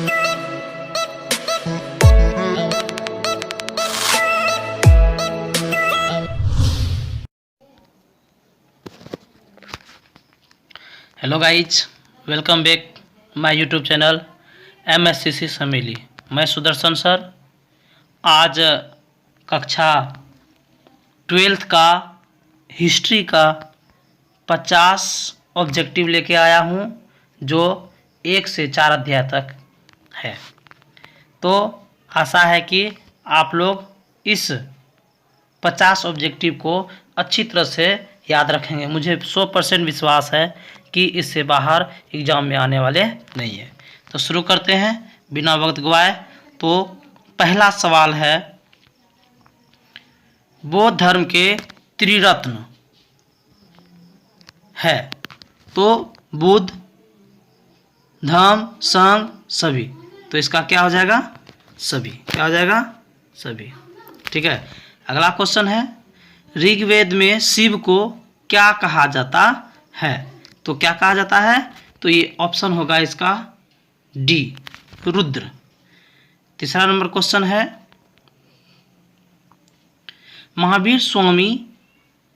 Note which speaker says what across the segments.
Speaker 1: Hello guys, welcome back my YouTube channel MSCC Sameli. मैं Sudarshan sir आज कक्षा 12th का हिस्ट्री का 50 ऑब्जेक्टिव लेके आया हूँ, जो 1 से 4 अध्याय तक है। तो आशा है कि आप लोग इस 50 ऑब्जेक्टिव को अच्छी तरह से याद रखेंगे। मुझे 100% विश्वास है कि इससे बाहर एग्जाम में आने वाले नहीं है। तो शुरू करते हैं बिना वक्त गवाए। तो पहला सवाल है, बौद्ध धर्म के त्रिरत्न है। तो बुद्ध, धम्म, संघ, सभी। तो इसका क्या हो जाएगा? सभी। क्या हो जाएगा? सभी। ठीक है। अगला क्वेश्चन है, ऋग्वेद में शिव को क्या कहा जाता है? तो क्या कहा जाता है? तो ये ऑप्शन होगा इसका डी, रुद्र। तीसरा नंबर क्वेश्चन है, महावीर स्वामी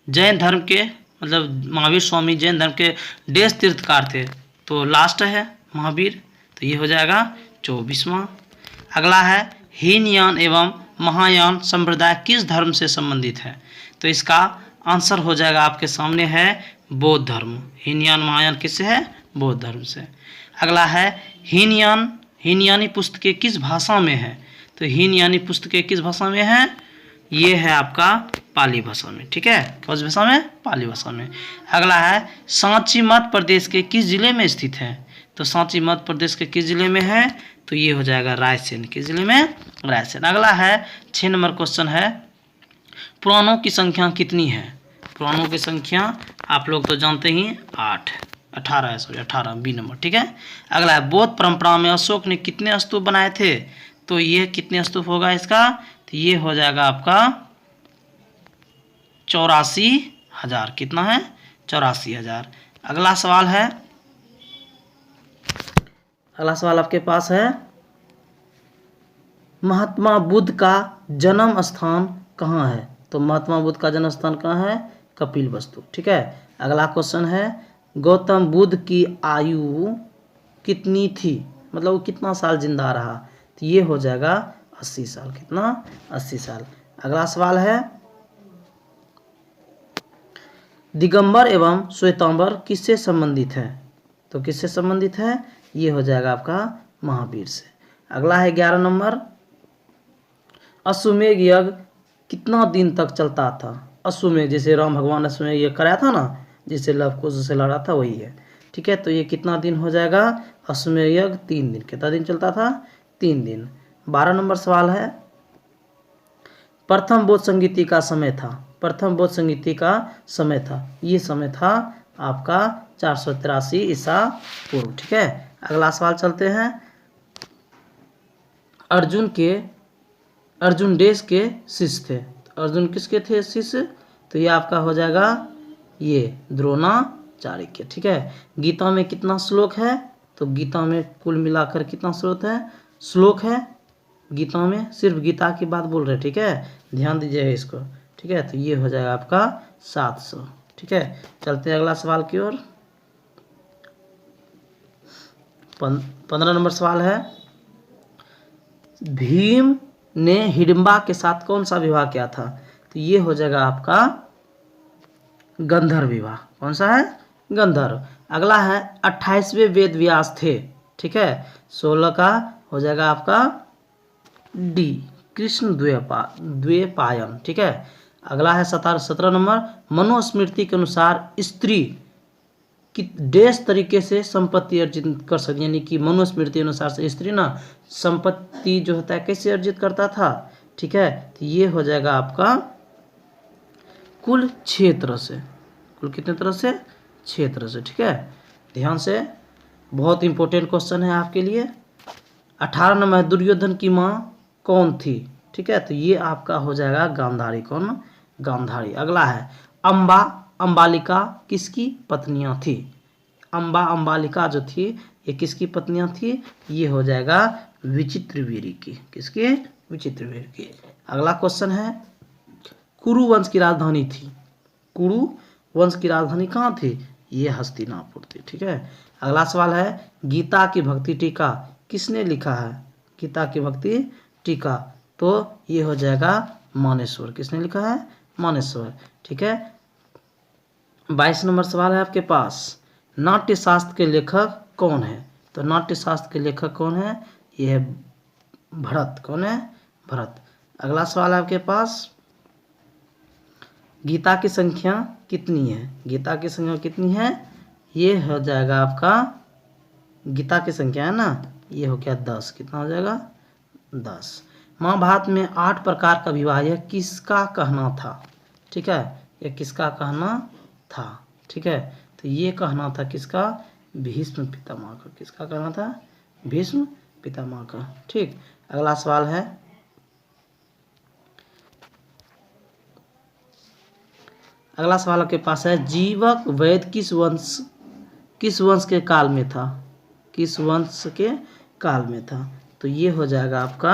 Speaker 1: जैन धर्म के महावीर स्वामी जैन धर्म के देश तीर्थकार थे। तो लास्ट है महावीर, तो ये हो जाएगा 24वां। अगला है, हीनयान एवं महायान संप्रदाय किस धर्म से संबंधित है? तो इसका आंसर हो जाएगा आपके सामने है बौद्ध धर्म। हीनयान महायान किससे है? बौद्ध धर्म से। अगला है, हीनयानी पुस्तकें किस भाषा में है? तो हीनयानी पुस्तकें किस भाषा में है? ये है आपका पाली भाषा में। ठीक है, कौन भाषा में? पाली भाषा में। अगला है, सांची मध्य प्रदेश के किस जिले में स्थित है? तो सांची मध्य प्रदेश के किस जिले में है? तो ये हो जाएगा रायसेन। किस जिले में? रायसेन। अगला है 6 नंबर क्वेश्चन है, पुराणों की संख्या कितनी है? पुराणों की संख्या आप लोग तो जानते ही 18 बी नंबर। ठीक है। अगला है, बौद्ध परंपरा में अशोक ने कितने स्तूप बनाए थे? तो ये कितने स्तूप होगा इसका? तो ये हो जाएगा आपका 84,000। कितना है? 84,000। अगला सवाल है, अगला सवाल आपके पास है, महात्मा बुद्ध का जन्म स्थान कहाँ है? तो महात्मा बुद्ध का जन्म स्थान कहाँ है? कपिलवस्तु। ठीक है। अगला क्वेश्चन है, गौतम बुद्ध की आयु कितनी थी? मतलब वो कितना साल जिंदा रहा? तो ये हो जाएगा 80 साल। कितना? 80 साल। अगला सवाल है, दिगंबर एवं श्वेतांबर किससे संबंधित है? तो किससे संबंधित है? ये हो जाएगा आपका महावीर से। अगला है 11 नंबर, अश्वमेध यज्ञ कितना दिन तक चलता था? अश्वमेध, जैसे राम भगवान अश्वमेध यज्ञ कराया था ना, जिससे लव कुश से लड़ा था, वही है। ठीक है। तो ये कितना दिन हो जाएगा? अश्वमेध यज्ञ 3 दिन। कितना दिन चलता था? 3 दिन। 12 नंबर सवाल है, प्रथम बौद्ध संगीति का समय था। प्रथम बौद्ध संगीति का समय था, ये समय था आपका 483 ईसा पूर्व। ठीक है। अगला सवाल चलते हैं, अर्जुन देश के शिष्य थे। तो अर्जुन किसके थे शिष्य? तो ये आपका हो जाएगा ये द्रोणाचार्य के। ठीक है। गीता में कितना श्लोक है? तो गीता में कुल मिलाकर कितना श्लोक है गीता में? सिर्फ गीता की बात बोल रहे हैं। ठीक है, ध्यान दीजिए इसको। ठीक है। तो ये हो जाएगा आपका 700। ठीक है। चलते हैं अगला सवाल की ओर। 15 नंबर सवाल है, भीम ने हिडिंबा के साथ कौन सा विवाह किया था? तो ये हो जाएगा आपका गंधर्व विवाह। कौन सा है? गंधर्व। अगला है, 28वें वेद व्यास थे। ठीक है। 16 का हो जाएगा आपका डी, कृष्ण द्वैपायन। ठीक है। अगला है 17 नंबर, मनुस्मृति के अनुसार स्त्री कि देश तरीके से संपत्ति अर्जित कर सकती, यानी कि मनुस्मृति अनुसार से स्त्री ना संपत्ति जो होता है कैसे अर्जित करता था? ठीक है। तो ये हो जाएगा आपका कुल क्षेत्र से। कुल कितने तरह से? क्षेत्र से। ठीक है, ध्यान से, बहुत इंपॉर्टेंट क्वेश्चन है आपके लिए। 18 नंबर, दुर्योधन की माँ कौन थी? ठीक है। तो ये आपका हो जाएगा गांधारी। कौन? गांधारी। अगला है, अंबालिका किसकी पत्नियां थी? अम्बा अम्बालिका जो थी ये किसकी पत्नियां थी? ये हो जाएगा विचित्रवीर्य की। किसकी? विचित्रवीर्य की। अगला क्वेश्चन है कुरु वंश की राजधानी थी। कुरु वंश की राजधानी कहाँ थी? ये हस्तिनापुर थी। ठीक है। अगला सवाल है गीता की भक्ति टीका किसने लिखा है? गीता की भक्ति टीका तो ये हो जाएगा मानेश्वर। किसने लिखा है? मानेश्वर। ठीक है। 22 नंबर सवाल है आपके पास नाट्य शास्त्र के लेखक कौन है? तो नाट्य शास्त्र के लेखक कौन है? ये है भरत। कौन है? भरत। अगला सवाल है आपके पास गीता की संख्या कितनी है? गीता की संख्या कितनी है? ये हो जाएगा आपका गीता की संख्या है ना, ये हो गया 10। कितना हो जाएगा? 10। महाभारत में 8 प्रकार का विवाह यह किसका कहना था? ठीक है, ये किसका कहना था? ठीक है, तो ये कहना था किसका? भीष्म पितामह का। किसका कहना था? भीष्म पितामह का। ठीक। अगला सवाल है अगला सवाल आपके पास है जीवक वैद किस वंश के काल में था? किस वंश के काल में था? तो ये हो जाएगा आपका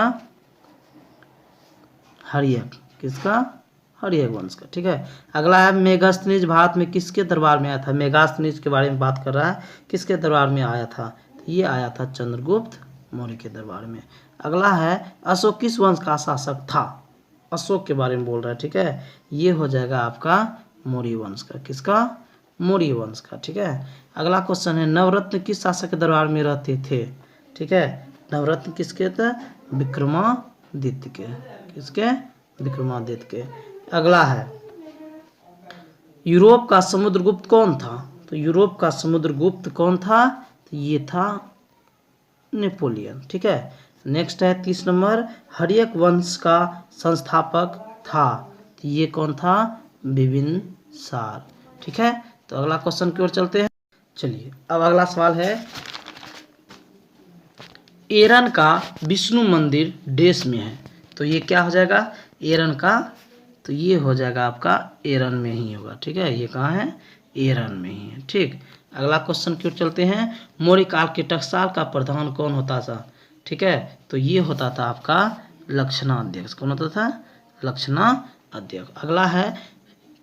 Speaker 1: हर्यक। किसका? हर्यक वंश का। ठीक है। अगला है मेगास्थनीज भारत में किसके दरबार में आया था? मेगास्थनीज के बारे में बात कर रहा है, किसके दरबार में आया था? तो ये आया था चंद्रगुप्त मौर्य के दरबार में। अगला है अशोक किस वंश का शासक था? अशोक के बारे में बोल रहा है। ठीक है, ये हो जाएगा आपका मौर्य वंश का। किसका? मौर्य वंश का। ठीक है। अगला क्वेश्चन है नवरत्न किस शासक के दरबार में रहते थे? ठीक है, नवरत्न किसके थे? विक्रमादित्य के। किसके? विक्रमादित्य के। अगला है यूरोप का समुद्रगुप्त कौन था? तो यूरोप का समुद्रगुप्त कौन था? तो ये था नेपोलियन। ठीक है। नेक्स्ट है 30 नंबर हर्यक वंश का संस्थापक था। तो ये कौन था? बिंबिसार। ठीक है। तो अगला क्वेश्चन की ओर चलते हैं। चलिए अब अगला सवाल है एरन का विष्णु मंदिर देश में है। तो ये क्या हो जाएगा? एरन का, तो ये हो जाएगा आपका एरन में ही होगा। ठीक है, ये कहाँ है? एरन में ही है। ठीक। अगला क्वेश्चन की ओर चलते हैं मौर्य काल के टकसाल का प्रधान कौन होता था? ठीक है, तो ये होता था आपका लक्षणाध्यक्ष। कौन होता था? लक्षणाध्यक्ष। अगला है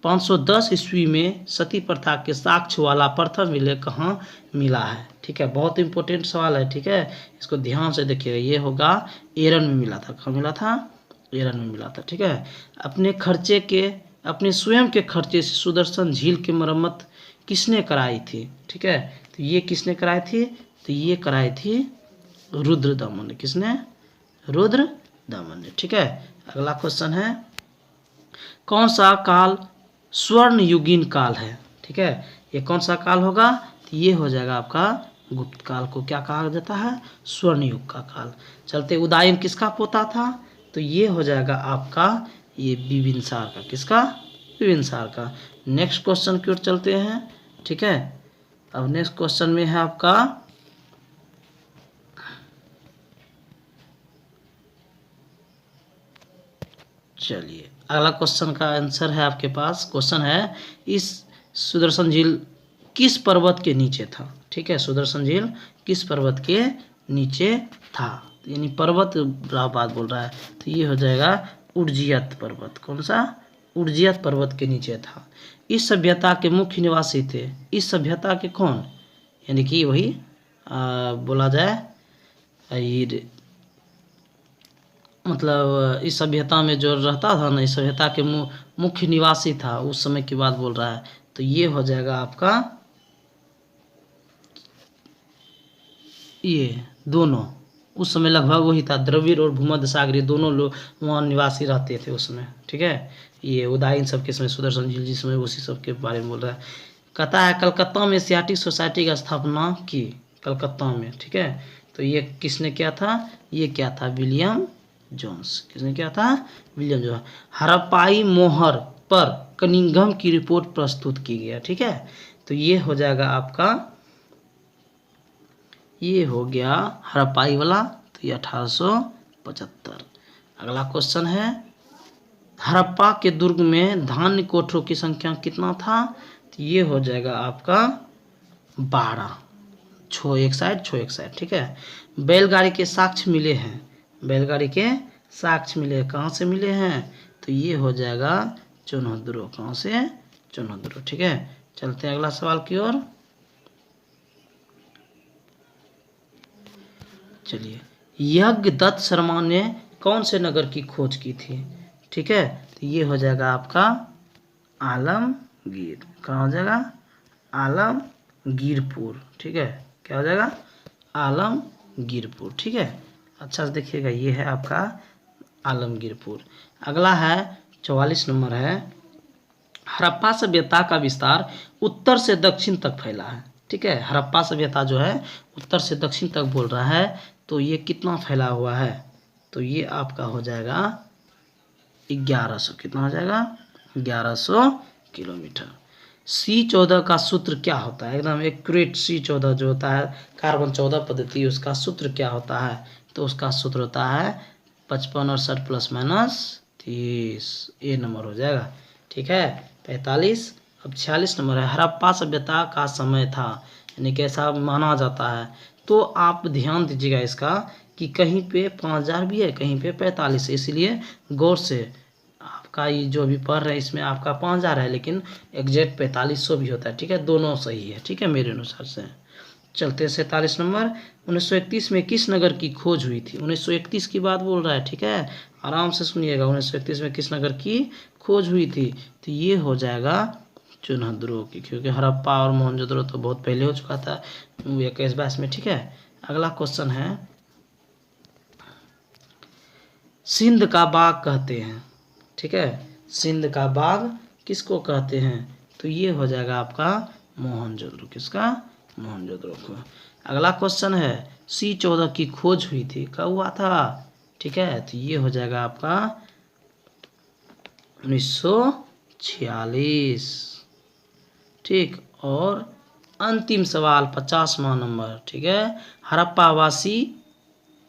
Speaker 1: 510 ईस्वी में सती प्रथा के साक्ष्य वाला प्रथम विलेख कहाँ मिला है? ठीक है, बहुत इंपॉर्टेंट सवाल है। ठीक है, इसको ध्यान से देखिएगा। ये होगा एरन में मिला था। कहाँ मिला था? एरन में मिला था। ठीक है। अपने स्वयं के खर्चे से सुदर्शन झील की मरम्मत किसने कराई थी? ठीक है, तो ये किसने कराई थी? तो ये कराई थी रुद्रदमन ने। किसने? रुद्रदमन ने। ठीक है। अगला क्वेश्चन है कौन सा काल स्वर्ण युगीन काल है? ठीक है, ये कौन सा काल होगा? तो ये हो जाएगा आपका गुप्त काल को क्या कहा जाता है? स्वर्ण युग का काल। चलते उदयन किसका पोता था? तो ये हो जाएगा आपका ये बिंबिसार का। किसका? बिंबिसार का। नेक्स्ट क्वेश्चन की ओर चलते हैं। ठीक है, अब नेक्स्ट क्वेश्चन में है आपका चलिए अगला क्वेश्चन का आंसर है आपके पास। क्वेश्चन है इस सुदर्शन झील किस पर्वत के नीचे था? ठीक है, सुदर्शन झील किस पर्वत के नीचे था? यानी पर्वत बात बोल रहा है, तो ये हो जाएगा उर्जियत पर्वत। कौन सा? उर्जियत पर्वत के नीचे था। इस सभ्यता के मुख्य निवासी थे। इस सभ्यता के कौन? यानी कि वही बोला जाए मतलब इस सभ्यता में जो रहता था ना, इस सभ्यता के मुख्य निवासी था, उस समय की बात बोल रहा है। तो ये हो जाएगा आपका ये दोनों उस समय लगभग वही था, द्रविड़ और भूमध्य सागरीय दोनों लोग वहाँ निवासी रहते थे उस समय। ठीक है, ये उदयन सब के समय सुदर्शन झील जिस समय उसी सब के बारे में बोल रहा है। कहता है कलकत्ता में एशियाटिक सोसाइटी की स्थापना की। कलकत्ता में। ठीक है, तो ये किसने किया था? ये क्या था? William Jones. किसने किया था? William Jones. हड़प्पाई मोहर पर कनिंघम की रिपोर्ट प्रस्तुत की गई। ठीक है, तो ये हो जाएगा आपका ये हो गया हड़प्पाई वाला, तो ये 1875। अगला क्वेश्चन है हड़प्पा के दुर्ग में धान्य कोठरों की संख्या कितना था? तो ये हो जाएगा आपका 12, छो एक साइड छो एक साइड, ठीक है। बैलगाड़ी के साक्ष्य मिले हैं, बैलगाड़ी के साक्ष्य मिले हैं, कहाँ से मिले हैं, तो ये हो जाएगा चुनहद्रो, कहाँ से, चुनहद्रो, ठीक है। चलते हैं अगला सवाल की ओर। चलिए, यज्ञदत्त शर्मा ने कौन से नगर की खोज की थी, ठीक है, तो ये हो जाएगा आपका आलमगीर, कहाँ हो जाएगा, आलमगीरपुर, ठीक है, क्या हो जाएगा, आलमगीरपुर, ठीक है। अच्छा से देखिएगा, ये है आपका आलमगीरपुर। अगला है 44 नंबर है, हड़प्पा सभ्यता का विस्तार उत्तर से दक्षिण तक फैला है, ठीक है। हड़प्पा सभ्यता जो है उत्तर से दक्षिण तक बोल रहा है, तो ये कितना फैला हुआ है, तो ये आपका हो जाएगा 1100, कितना हो जाएगा, 1100 किलोमीटर। C14 का सूत्र क्या होता है, एकदम एक्यूरेट C14 जो होता है कार्बन 14 पद्धति, उसका सूत्र क्या होता है, तो उसका सूत्र होता है 55 और 60 प्लस माइनस 30, ये नंबर हो जाएगा, ठीक है। 45। अब 46 नंबर है, हड़प्पा सभ्यता का समय था, यानी कैसा माना जाता है, तो आप ध्यान दीजिएगा इसका कि कहीं पे 5000 भी है, कहीं पे 45 है, इसलिए गौर से आपका ये जो भी पढ़ रहे हैं इसमें आपका 5000 है, लेकिन एग्जैक्ट 4500 भी होता है, ठीक है, दोनों सही है, ठीक है, मेरे अनुसार से। चलते 47 नंबर, 1931 में किस नगर की खोज हुई थी, 1931 की बात बोल रहा है, ठीक है, आराम से सुनिएगा, 1931 में किस नगर की खोज हुई थी, तो ये हो जाएगा चुनहद्रो की, क्योंकि हड़प्पा और मोहनजोदड़ो तो बहुत पहले हो चुका था 21-22 में, ठीक है। अगला क्वेश्चन है, सिंध का बाग कहते हैं, ठीक है, सिंध का बाग किसको कहते हैं, तो ये हो जाएगा आपका मोहनजोदड़ो, किसका, मोहनजोदड़ो को। अगला क्वेश्चन है, C14 की खोज हुई थी, कब हुआ था, ठीक है, तो ये हो जाएगा आपका 1946, ठीक। और अंतिम सवाल 50वां नंबर, ठीक है, हड़प्पावासी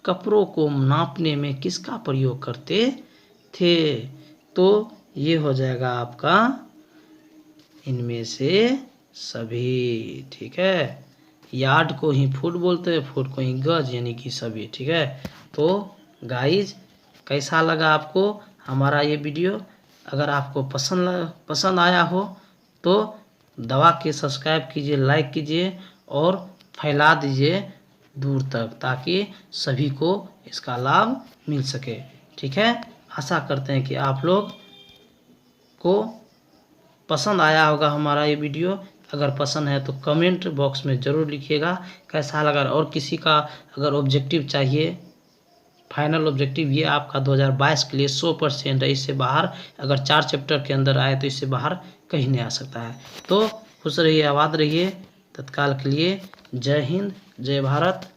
Speaker 1: कपड़ों को नापने में किसका प्रयोग करते थे, तो ये हो जाएगा आपका इनमें से सभी, ठीक है। यार्ड को ही फुट बोलते हैं, फुट को ही गज, यानी कि सभी, ठीक है। तो गाइज, कैसा लगा आपको हमारा ये वीडियो, अगर आपको पसंद आया हो तो दबा के सब्सक्राइब कीजिए, लाइक कीजिए और फैला दीजिए दूर तक, ताकि सभी को इसका लाभ मिल सके, ठीक है। आशा करते हैं कि आप लोग को पसंद आया होगा हमारा ये वीडियो, अगर पसंद है तो कमेंट बॉक्स में ज़रूर लिखिएगा कैसा लगा, और किसी का अगर ऑब्जेक्टिव चाहिए, फाइनल ऑब्जेक्टिव ये आपका 2022 के लिए 100% है, इससे बाहर अगर 4 चैप्टर के अंदर आए तो इससे बाहर कहीं नहीं आ सकता है। तो खुश रहिए, आबाद रहिए, तत्काल के लिए जय हिंद, जय भारत।